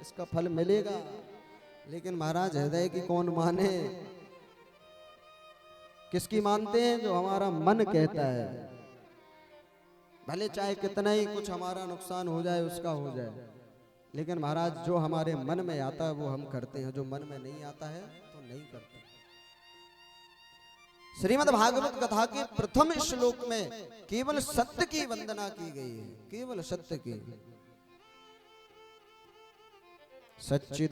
इसका फल मिलेगा। लेकिन महाराज हृदय की कौन माने, किसकी मानते हैं? जो हमारा मन कहता है। भले चाहे कितना ही कुछ हमारा नुकसान हो जाए, उसका हो जाए, लेकिन महाराज जो हमारे मन में आता है वो हम करते हैं, जो मन में नहीं आता है तो नहीं करते। श्रीमद् भागवत कथा के प्रथम श्लोक में केवल सत्य की वंदना की गई है, केवल सत्य की। सच्चिदानंद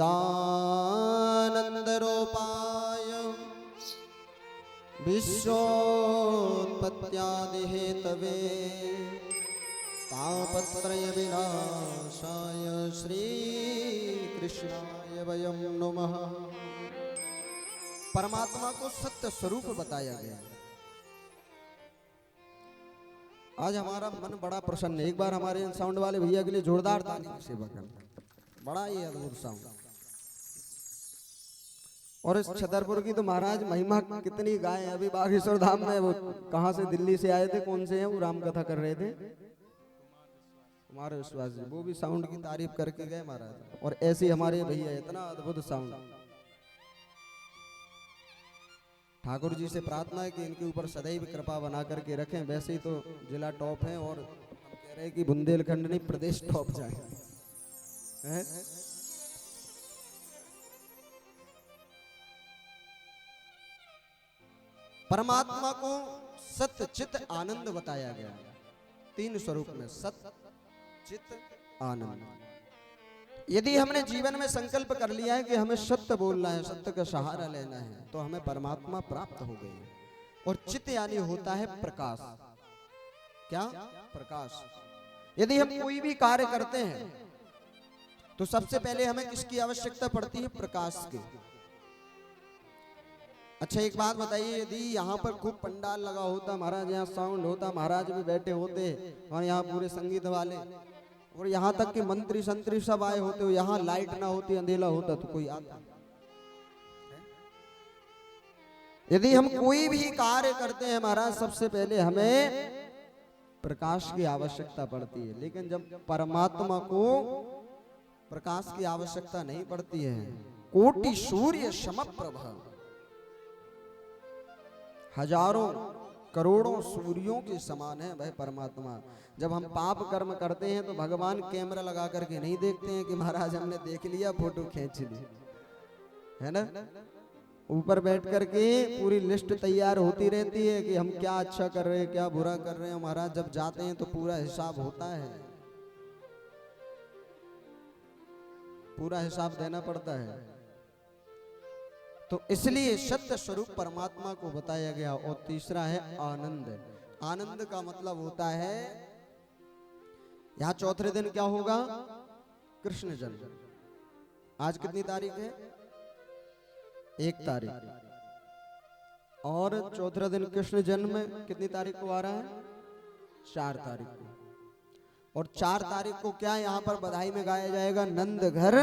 रूपाय विश्वोत्पत्त्यादि हेतवे तापत्रय विनाशाय श्री कृष्णाय वयं नमः। परमात्मा को सत्य स्वरूप बताया गया। आज हमारा मन बड़ा प्रसन्न है। एक बार हमारे साउंड वाले भैया के लिए जोरदार ताली की सेवा करना। बड़ा ही अद्भुत साउंड। और इस छतरपुर की तो महाराज महिमा कितनी गाय। अभी बागेश्वर धाम में वो कहां से, दिल्ली से आए थे, कौन से हैं वो, राम कथा कर रहे थे, कुमार विश्वास जी, वो भी साउंड की तारीफ करके गए महाराज। और ऐसे हमारे भैया, इतना अद्भुत साउंड। ठाकुर जी से प्रार्थना है कि इनके ऊपर सदैव कृपा बना करके रखें। वैसे ही तो जिला टॉप है और हम कह रहे हैं कि बुंदेलखंड नहीं, प्रदेश टॉप जाए। परमात्मा को सत्य चित आनंद बताया गया। 3 स्वरूप में, सत्य चित आनंद। यदि हमने जीवन में संकल्प कर लिया है कि हमें सत्य बोलना है, सत्य का सहारा लेना है, तो हमें परमात्मा प्राप्त हो गई। और चित्त यानी होता है प्रकाश। क्या? प्रकाश। यदि हम कोई भी कार्य करते हैं तो सबसे पहले हमें किसकी आवश्यकता पड़ती है? प्रकाश की। अच्छा एक बात बताइए, यदि यहाँ पर खूब पंडाल लगा होता महाराज, यहाँ साउंड होता, महाराज भी बैठे होते और यहाँ पूरे संगीत वाले और यहाँ तक कि मंत्री संतरी सब आए होते, यहाँ लाइट ना होती, अंधेला होता, तो कोई आता? यदि हम कोई भी कार्य करते हैं महाराज, सबसे पहले हमें प्रकाश की आवश्यकता पड़ती है। लेकिन जब परमात्मा को प्रकाश की आवश्यकता नहीं पड़ती है। कोटि सूर्य समप्रभ, हजारों करोड़ों सूर्यों के समान है वह परमात्मा। जब हम पाप कर्म करते हैं तो भगवान कैमरा लगा करके नहीं देखते हैं कि महाराज हमने देख लिया, फोटो खींच ली, है ना। ऊपर बैठ करके पूरी लिस्ट तैयार होती रहती है कि हम क्या अच्छा कर रहे हैं, क्या बुरा कर रहे हैं। महाराज जब जाते हैं तो पूरा हिसाब होता है, पूरा हिसाब देना पड़ता है। तो इसलिए सत्य स्वरूप परमात्मा को बताया गया। और तीसरा है आनंद। आनंद का मतलब होता है, यहां चौथे दिन क्या होगा? कृष्ण जन्म। आज कितनी तारीख है? 1 तारीख। और चौथा दिन कृष्ण जन्म कितनी तारीख को आ रहा है? 4 तारीख को। और 4 तारीख को क्या यहाँ पर बधाई में गाया जाएगा? नंद घर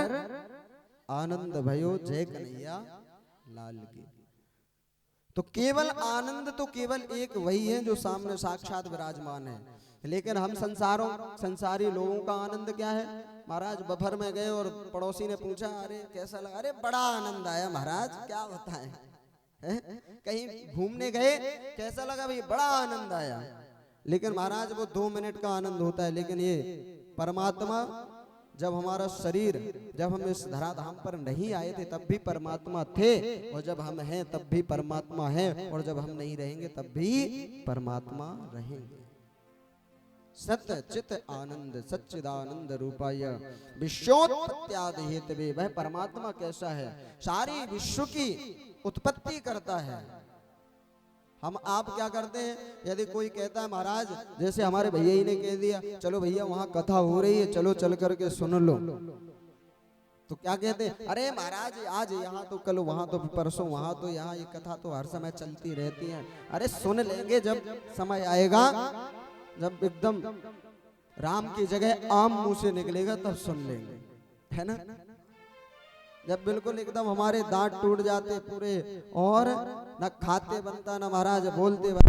आनंद भयो जय कन्हैया लाल की। तो केवल आनंद तो केवल एक वही है जो सामने साक्षात विराजमान है। लेकिन हम संसारी लोगों का आनंद क्या है? महाराज बफर में गए और पड़ोसी ने पूछा, अरे कैसा लगा? अरे बड़ा आनंद आया महाराज, क्या बताएं। कहीं घूमने गए, कैसा लगा भाई? बड़ा आनंद आया। लेकिन महाराज वो 2 मिनट का आनंद होता है। लेकिन ये परमात्मा, जब हमारा शरीर, जब हम इस धराधाम पर नहीं आए थे तब भी परमात्मा थे, और जब हम हैं तब भी परमात्मा है, और जब हम नहीं रहेंगे तब भी परमात्मा रहेंगे। सत्य चित आनंद सच्चिदानंद रूपाय विश्वोत्पत्त्यादि हेतवे। वह परमात्मा कैसा है? सारी विश्व की उत्पत्ति करता है। हम आप क्या करते हैं? यदि कोई कहता है महाराज, जैसे हमारे भैया ही ने कह दिया, चलो भैया वहां कथा हो रही है, चलो चल करके सुन लो, तो क्या कहते हैं? अरे महाराज आज यहाँ तो कल वहां तो परसों वहां तो यहाँ, ये कथा तो हर समय चलती रहती है। अरे सुन लेंगे जब समय आएगा, जब एकदम राम की जगह आम मुंह से निकलेगा तब सुन लेंगे, है ना। जब बिल्कुल एकदम हमारे दांत टूट जाते पूरे और न खाते बनता न महाराज बोलते बनता,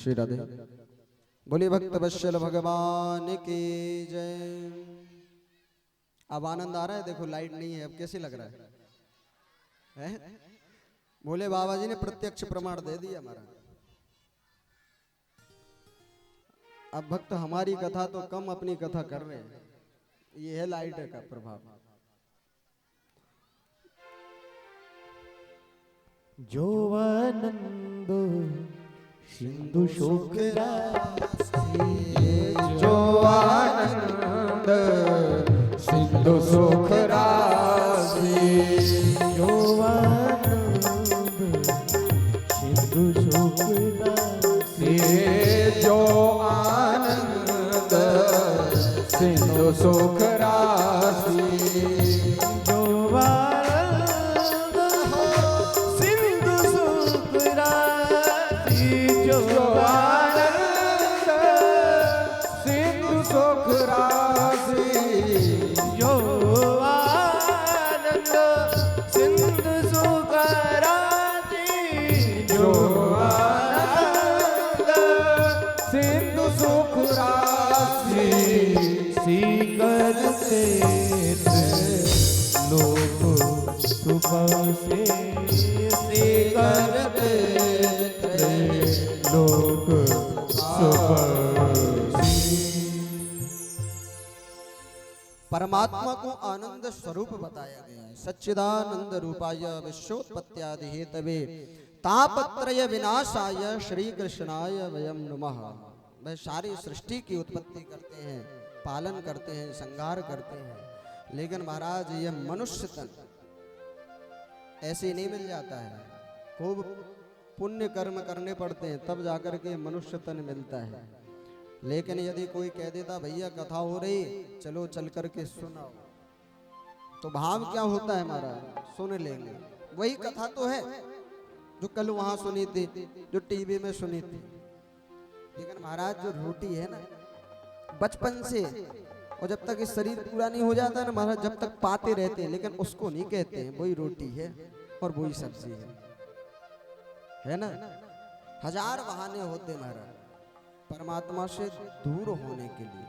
श्री राधे। बोलिए भक्त वत्सल भगवान की जय। अब आनंद आ रहा है? देखो लाइट नहीं है, अब कैसे लग रहा है? बोले बाबा जी ने प्रत्यक्ष प्रमाण दे दिया हमारा। अब भक्त हमारी कथा तो कम अपनी कथा कर रहे हैं, ये है लाइट का प्रभाव। जो आनंद सिंधु शोक राशि, जो आनंद सिंधु सुख राशि, जो आनंद सिंधु शोक राशि, जो आनंद सिंधु सुख राशि, जो आनंद सिंधु शोक राशि, जो आनंद सिंधु सुख राशि, जो आनंद सिंधु सुख राशि, जो आनंद सिंधु सुख राशि, सीकर से लोक सुबह से सीकर लोक सुबह। परमात्मा को आनंद स्वरूप बताया गया है। सच्चिदानंद रूपाय विश्वोत्पत्त्यादि हेतवे तापत्रय विनाशाय श्री कृष्णाय वयम नमः। वह सारी सृष्टि की उत्पत्ति करते हैं, पालन करते हैं, संहार करते हैं, लेकिन महाराज यह मनुष्य तन ऐसे नहीं मिल जाता है। खूब पुण्य कर्म करने पड़ते हैं तब जाकर के मनुष्य तन मिलता है। लेकिन यदि कोई कह देता भैया कथा हो रही चलो चल करके सुनाओ, तो भाव क्या होता है हमारा? सुन लेंगे। वही कथा तो है जो कल वहां सुनी थी, जो टीवी में सुनी थी। लेकिन महाराज जो रोटी है ना बचपन से, और जब तक इस शरीर पूरा नहीं हो जाता ना महाराज, जब तक पाते रहते हैं, लेकिन उसको नहीं कहते हैं। वही रोटी है और वही सब्जी है ना। हजार बहाने होते महाराज परमात्मा से दूर होने के लिए।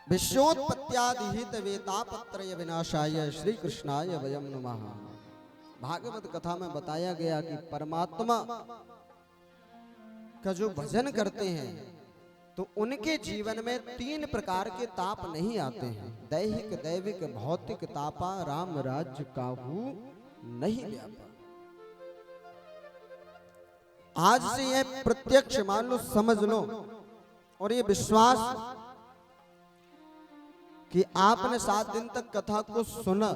विश्वोत्पत्त्यादिहित वेतापत्रय विनाशाय श्री कृष्णाय वयम नमः। भागवत कथा में बताया गया कि परमात्मा का जो भजन करते हैं तो उनके जीवन में 3 प्रकार के ताप नहीं आते हैं। दैहिक, दैविक, भौतिक तापा राम राज्य काहू नहीं व्यापा। आज से यह प्रत्यक्ष मान लो, समझ लो, और ये विश्वास कि आपने 7 दिन तक कथा को सुना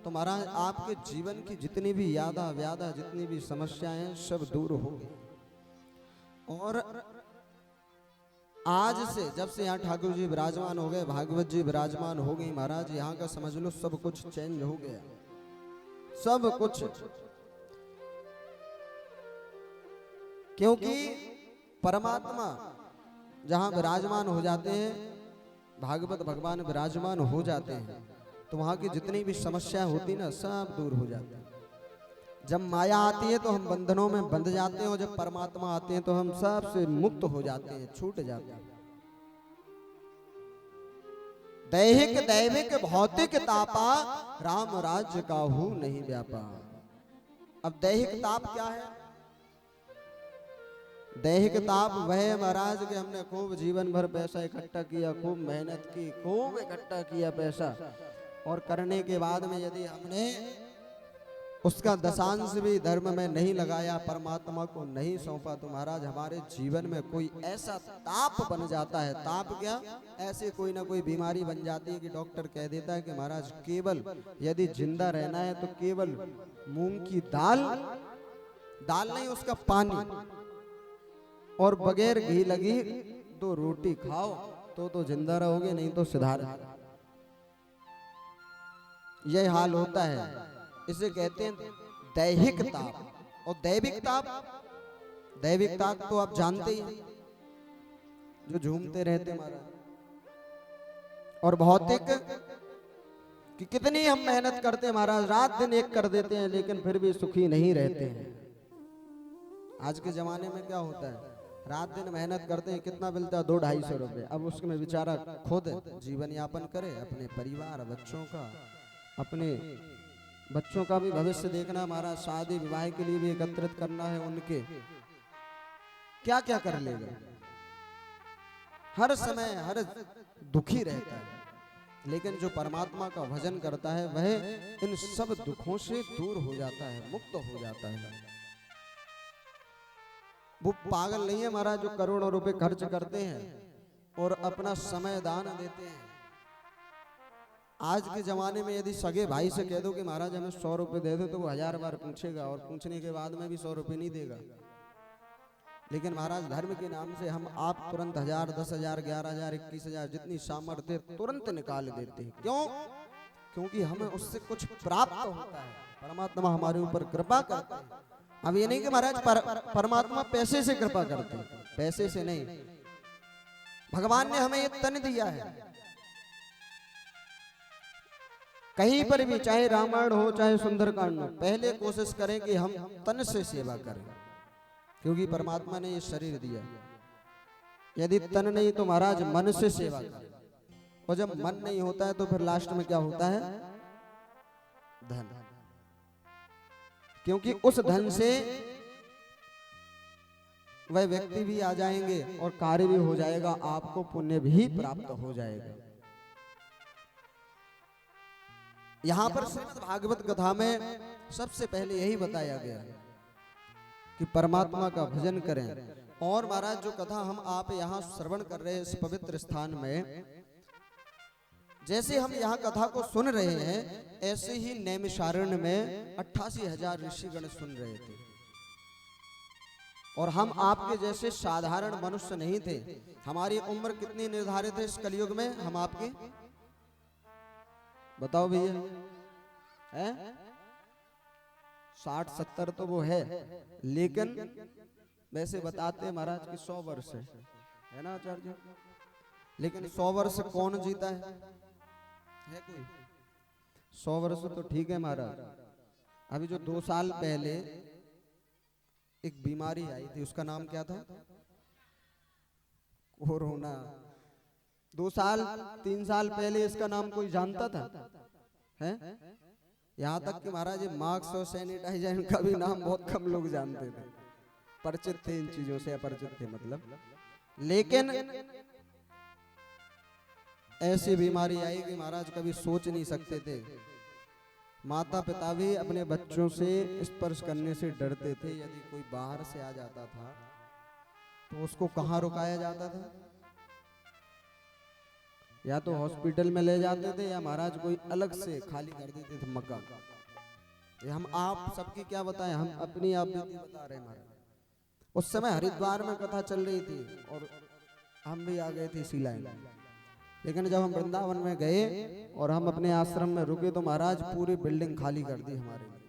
तो महाराज आपके जीवन की जितनी भी यादा व्यादा, जितनी भी समस्याएं हैं सब दूर हो गई। और आज से जब से यहाँ ठाकुर जी विराजमान हो गए, भागवत जी विराजमान हो गई महाराज, यहाँ का समझ लो सब कुछ चेंज हो गया, सब कुछ। क्योंकि परमात्मा जहां विराजमान हो जाते हैं, भागवत भगवान विराजमान हो जाते हैं, तो वहां की जितनी भी समस्या होती ना सब दूर हो जाती है। जब माया आती है तो हम बंधनों में बंध जाते हैं, और जब परमात्मा आते हैं तो हम सब से मुक्त हो जाते हैं, छूट जाते हैं। दैहिक, दैविक, भौतिक तापा राम राज्य काहू नहीं व्यापा। अब दैहिक ताप क्या है? दैहिक ताप वह महाराज के हमने खूब जीवन भर पैसा इकट्ठा किया, खूब मेहनत की, खूब इकट्ठा किया पैसा, और करने के बाद में यदि हमने उसका दशांश भी धर्म में नहीं लगाया, परमात्मा को नहीं सौंपा, तो महाराज हमारे जीवन में कोई ऐसा ताप बन जाता है। ताप क्या? ऐसे कोई ना कोई बीमारी बन जाती है कि डॉक्टर कह देता है कि महाराज केवल यदि जिंदा रहना है तो केवल मूंग की दाल, दाल नहीं उसका पानी, और बगैर घी लगी 2 रोटी खाओ तो जिंदा रहोगे, नहीं तो सुधार। यह हाल होता है। इसे कहते हैं दैहिक ताप। और दैविक ताप, दैविक ताप तो आप जानते ही, जो झूमते रहते महाराज। और भौतिक कि कितनी हम मेहनत करते हैं महाराज, रात दिन एक कर देते हैं, लेकिन फिर भी सुखी नहीं रहते हैं। आज के जमाने में क्या होता है, रात दिन मेहनत करते हैं, कितना मिलता है 200-250 रुपए। अब उसमें बेचारा खुद जीवन यापन करे, अपने परिवार बच्चों का, अपने बच्चों का भी भविष्य देखना, हमारा शादी विवाह के लिए भी एकत्रित करना है, उनके क्या क्या कर लेगा। हर समय हर दुखी रहता है। लेकिन जो परमात्मा का भजन करता है वह इन सब दुखों से दूर हो जाता है, मुक्त हो जाता है। वो पागल नहीं है महाराज जो करोड़ों रुपए खर्च करते हैं और अपना समय दान देते हैं। आज के जमाने में यदि सगे भाई से कह दो कि महाराज हमें 100 रुपए दे दो, तो वो 1000 बार पूछेगा और पूछने के बाद में भी 100 रुपए नहीं देगा। लेकिन महाराज धर्म के नाम से हम आप तुरंत 1000, 10,000, 11,000, 21,000 जितनी सामर्थ्य तुरंत निकाल देते हैं। क्यों? क्योंकि हमें उससे कुछ प्राप्त होता है, परमात्मा हमारे ऊपर कृपा करता है। अब ये नहीं कि महाराज परमात्मा पैसे से कृपा करते हैं, पैसे से नहीं। भगवान ने हमें ये तन दिया है, कहीं पर भी चाहे रामायण हो चाहे सुंदरकांड हो, पहले कोशिश करें कि हम तन से सेवा करें, क्योंकि परमात्मा ने ये शरीर दिया। यदि तन नहीं तो महाराज मन से सेवा करें, और जब मन नहीं होता है तो फिर लास्ट में क्या होता है? धन। क्योंकि उस धन से वह व्यक्ति भी आ जाएंगे और कार्य भी हो जाएगा, आपको पुण्य भी प्राप्त हो जाएगा। यहां पर श्रीमद् भागवत कथा में सबसे पहले यही बताया गया कि परमात्मा का भजन करें। और महाराज जो कथा हम आप यहाँ श्रवण कर रहे हैं इस पवित्र स्थान में, जैसे हम यहाँ कथा को सुन रहे हैं, ऐसे ही नैमिषारण्य में 88,000 ऋषिगण सुन रहे थे। और हम आपके जैसे साधारण मनुष्य नहीं थे। हमारी उम्र कितनी निर्धारित है इस कलयुग में? हम आपके बताओ भैया, है 60-70 तो वो है, लेकिन वैसे बताते हैं महाराज कि 100 वर्ष है ना आचार्य। लेकिन 100 वर्ष कौन जीता है कोई? 100 वर्ष तो ठीक है महाराज। अभी जो 2 साल पहले एक बीमारी आई थी, उसका नाम क्या था? कोरोना। 2 साल 3 साल पहले इसका नाम कोई जानता था? है? यहाँ तक कि महाराज मास्क और सैनिटाइजर का भी नाम बहुत कम लोग जानते थे, परिचित थे इन चीजों से, अपरिचित थे मतलब। लेकिन ऐसी बीमारी आई कि महाराज कभी सोच नहीं सकते थे। माता पिता भी अपने बच्चों से स्पर्श करने से डरते थे। यदि कोई बाहर से आ जाता था तो उसको कहाँ रुकाया जाता था? या तो हॉस्पिटल में ले जाते थे, या महाराज कोई अलग से खाली कर देते थे मकान। ये हम आप सबकी क्या बताएं, हम अपनी आप बीती बता रहे हैं महाराज। उस समय हरिद्वार में कथा चल रही थी और हम भी आ गए थे इसी लाइन। लेकिन जब हम वृंदावन में गए और हम अपने आश्रम में रुके तो महाराज पूरी बिल्डिंग खाली कर दी हमारे लिए।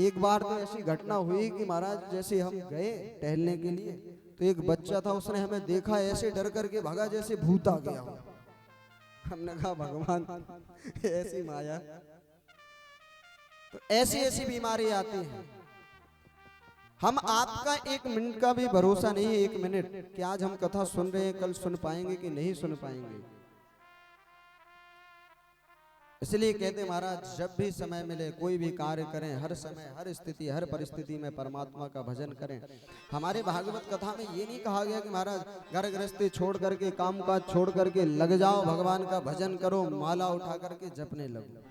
एक बार तो ऐसी घटना हुई कि महाराज जैसे हम गए टहलने के लिए तो एक बच्चा था, उसने हमें देखा, ऐसे डर करके भागा जैसे भूत आ गया हो। हमने कहा भगवान ऐसी माया। तो ऐसी ऐसी बीमारी आती है। हम आपका 1 मिनट का भी भरोसा नहीं है, 1 मिनट कि आज हम कथा सुन रहे हैं, कल सुन पाएंगे कि नहीं सुन पाएंगे। इसलिए कहते महाराज जब भी समय मिले कोई भी कार्य करें, हर समय हर स्थिति हर परिस्थिति में परमात्मा का भजन करें। हमारे भागवत कथा में ये नहीं कहा गया कि महाराज घर गृहस्थी छोड़ करके, काम काज छोड़ करके लग जाओ, भगवान का भजन करो, माला उठा करके जपने लगो।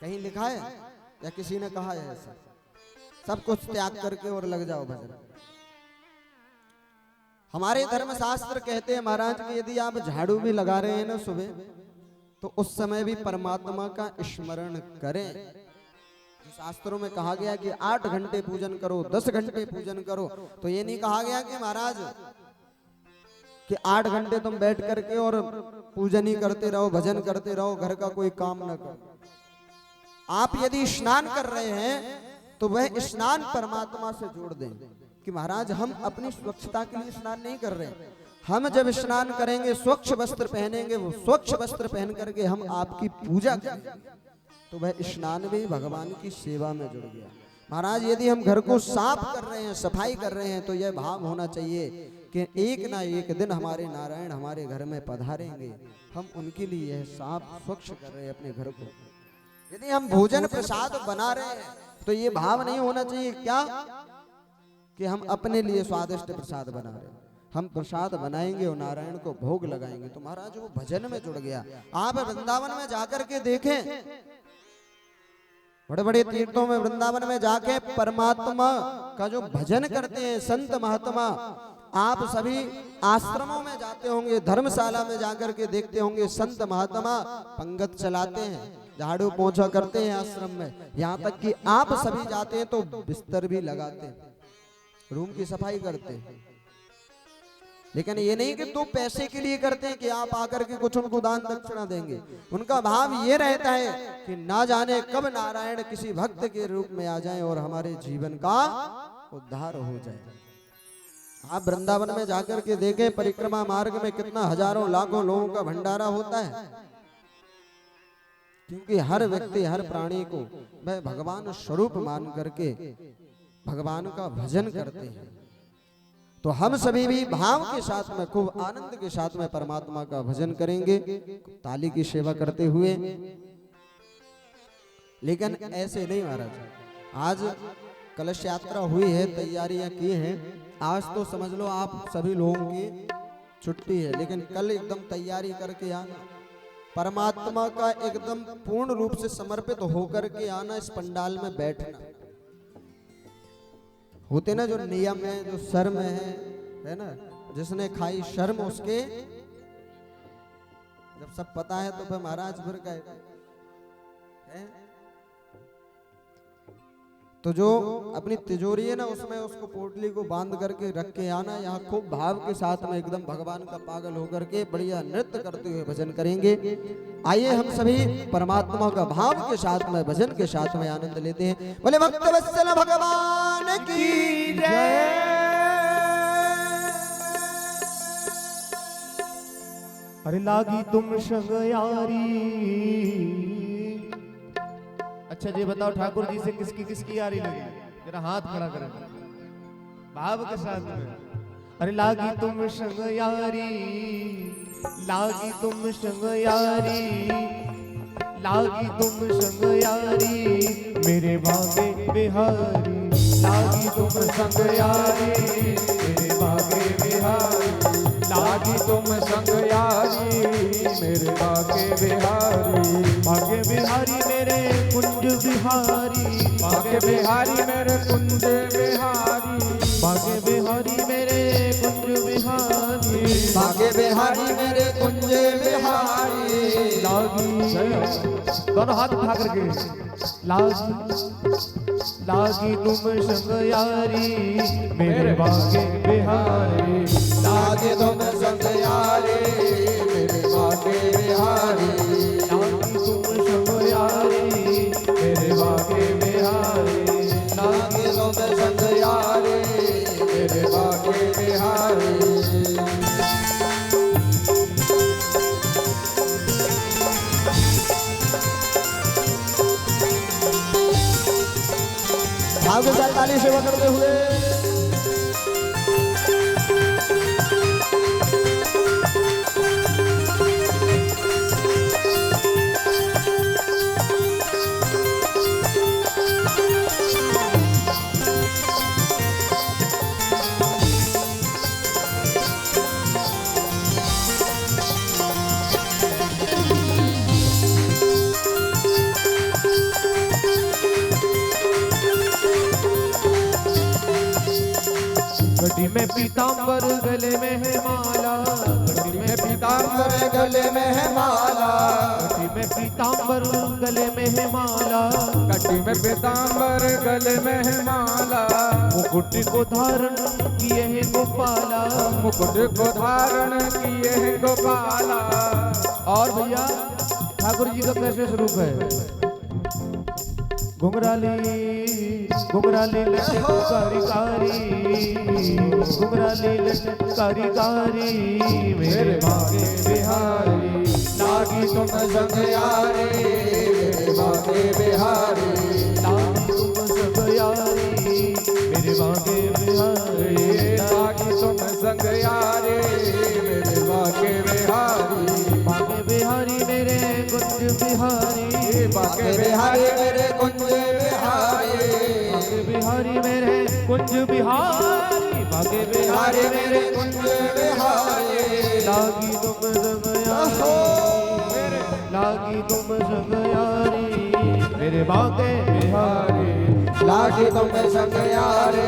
कहीं लिखा है या किसी ने कहा है ऐसा? सब कुछ त्याग करके और लग जाओ भजन। हमारे धर्मशास्त्र कहते हैं महाराज कि यदि आप झाड़ू भी लगा रहे हैं ना सुबह, तो उस समय भी परमात्मा का स्मरण करें। शास्त्रों में कहा गया कि 8 घंटे पूजन करो, 10 घंटे पूजन करो। तो ये नहीं कहा गया कि महाराज कि 8 घंटे तुम बैठ करके और पूजन ही करते रहो, भजन करते रहो, घर का कोई काम न करो। आप यदि स्नान कर रहे हैं तो वह स्नान परमात्मा से जोड़ दें कि महाराज हम अपनी स्वच्छता के लिए स्नान नहीं कर रहे। हम जब स्नान करेंगे, स्वच्छ वस्त्र पहनेंगे, वो स्वच्छ वस्त्र पहन करके हम आपकी पूजा करेंगे, तो वह स्नान भी भगवान की सेवा में जुड़ गया। महाराज यदि हम घर को साफ कर रहे हैं, सफाई कर रहे हैं, तो यह भाव होना चाहिए कि एक ना एक दिन हमारे नारायण हमारे घर में पधारेंगे, हम उनके लिए यह साफ स्वच्छ कर रहे हैं अपने घर को। यदि हम भोजन प्रसाद बना रहे हैं तो ये भाव नहीं होना चाहिए क्या कि हम अपने लिए स्वादिष्ट प्रसाद बना रहे हैं। हम प्रसाद बनाएंगे और नारायण को भोग लगाएंगे तो महाराज वो भजन में जुड़ गया। आप वृंदावन में जाकर के देखें, बड़े बड़े तीर्थों में वृंदावन में जाके परमात्मा का जो भजन करते हैं संत महात्मा, आप सभी आश्रमों में जाते होंगे, धर्मशाला में जाकर के देखते होंगे संत महात्मा पंगत चलाते हैं, झाड़ू पोंछा करते हैं आश्रम में, यहाँ तक कि आप सभी जाते हैं तो बिस्तर भी लगाते हैं, रूम की सफाई करते हैं। लेकिन ये नहीं कि तो पैसे के लिए करते हैं कि आप आकर के कुछ उनको दान दक्षिणा देंगे। उनका भाव ये रहता है कि ना जाने कब नारायण किसी भक्त के रूप में आ जाएं और हमारे जीवन का उद्धार हो जाए। आप वृंदावन में जाकर के देखें, परिक्रमा मार्ग में कितना हजारों लाखों लोगों का भंडारा होता है, क्योंकि हर व्यक्ति हर प्राणी को वह भगवान स्वरूप मान करके भगवान का भजन करते हैं। तो हम सभी भी भाव के साथ में खूब आनंद के साथ में परमात्मा का भजन करेंगे, ताली की सेवा करते हुए। लेकिन ऐसे नहीं महाराज, आज कलश यात्रा हुई है, तैयारियां की हैं, आज तो समझ लो आप सभी लोगों की छुट्टी है, लेकिन कल एकदम तैयारी करके आना, परमात्मा का एकदम पूर्ण रूप से समर्पित होकर के आना, इस पंडाल में बैठना। होते ना जो नियम है, जो शर्म है ना, जिसने खाई शर्म उसके, जब सब पता है तो फिर महाराज फिर कहे। तो जो अपनी तिजोरी है ना उसमें उसको पोटली को बांध करके रख के आना, यहाँ खूब भाव के साथ में एकदम भगवान का पागल होकर के बढ़िया नृत्य करते हुए भजन करेंगे। आइए हम सभी परमात्मा का भाव के साथ में भजन के साथ में आनंद लेते हैं। बोले भक्त वत्सल भगवान की जय। अरे लागी तुम संग यारी। अच्छा जी बताओ ठाकुर जी से किसकी किसकी यारी लगी, जरा हाथ खड़ा करें भाव के साथ में। अरे लागी तुम संग यारी, लागी तुम संग यारी, लागी तुम संग यारी मेरे भागे बिहारी, लागी तुम संग यारी मेरे भागे बिहारी, लागी तुम संग यारी मेरे भागे बिहारी, भागे बिहारी मेरे कुंज बिहारी, भागे बिहारी मेरे कुंज बिहारी, भागे बिहारी मेरे कुंज बिहारी, भागे बिहारी मेरे कुंज बिहारी। लागी दोनों हाथ उठा करके, लागी लागी तुम संग यारी मेरे भागे बिहारी, लागे तुम संग यारी मेरे भागे बिहारी, लागी तुम संग यारी मेरे भागे बिहारी, लागे तुम संग यारी मेरे भागे बिहारी। भाव के साथ ताली सेवा करते हुए गड्डी में पीतांबर गले में है माला, गड्डी में पीतांबर गले में है माला, गड्डी में पीतांबर गले में है माला, गड्डी में पीतांबर गले में है माला, मुकुट को धारण किए है गोपाला, मुकुट को धारण किए है गोपाला। और भैया ठाकुर जी का कैसे स्वरूप है, घुंघराली घुंघराली लटक कारी कारी, घुंघराली लटक कारी कारी मेरे भागे बिहारी, लागी तुम संग यारी मेरे भागे बिहारी, लागी तुम सब यारी कुंज बिहारी भागे बिहारी मेरे कुंज बिहारी लागी तुम संग यारी लागी तुम संग यारी मेरे भागे बिहारी लागी तुम संग यारे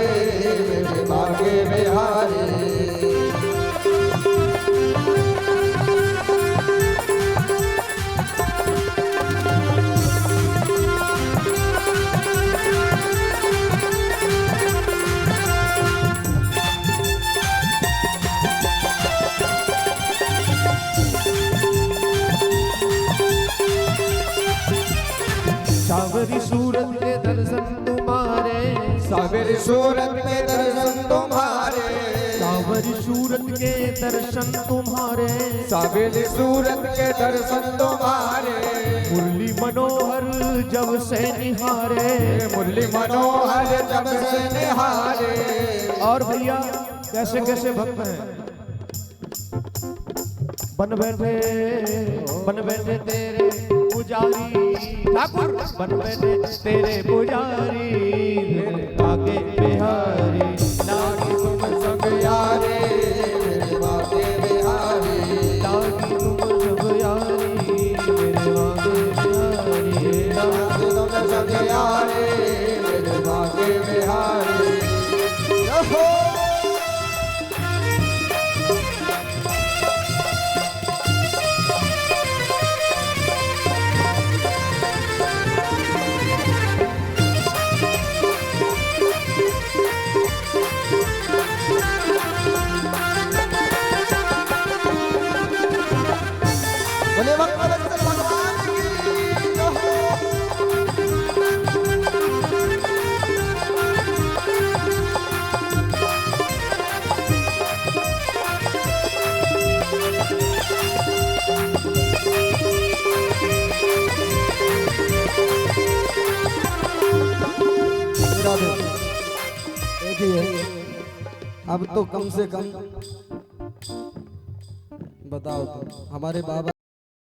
मेरे भागे बिहारी सावरी सूरत के दर्शन तुम्हारे सावरी सूरत के दर्शन तुम्हारे सावरी सूरत के दर्शन तुम्हारे सावरी सूरत के दर्शन तुम्हारे मुरली मनोहर जब से निहारे मुरली मनोहर जब से निहारे। और भैया कैसे कैसे भक्त हैं बन बैठे तेरे पुजारी ठाकुर बन बैठे तेरे पुजारी मेरे भागे बिहारी लागी तुम संग यारी मेरे भागे बिहारी लागी तुम संग यारी मेरे भागे बिहारी लागी तुम संग यारी मेरे भागे बिहारी। ओहो बोले भगवान की देखिए अब तो कम से कम बताओ तो हमारे बाबा